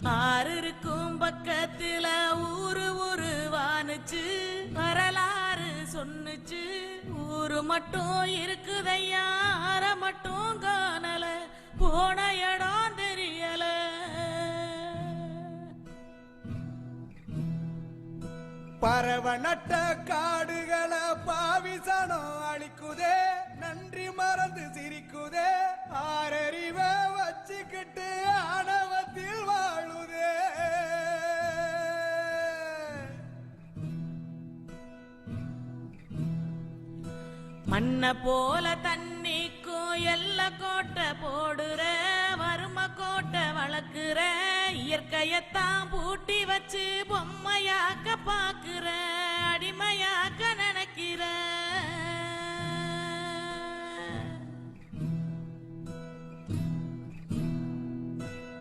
ஆறு இருக்கும் பக்கத்துல ஊரு வானுச்சு வரலாறு சொன்னுச்சு. ஊரு மட்டும் இருக்குதையா ஆற மட்டும் காணல போன இடம் தெரியல. பறவ நட்ட காடுகளை பாவிசனம் அழிக்குதே நன்றி மறந்து சிரிக்குதே ஆறறிவ வச்சுக்கிட்டு ஆணவத்தில் வாழுதே. மண்ண போல தண்ணிக்கும் எல்ல கோட்டை போடுற வறும கோட்டை வளர்க்குற இயற்கையத்தான் பூட்டி வச்சு பொம்மையாக்க பாக்குற அடிமையா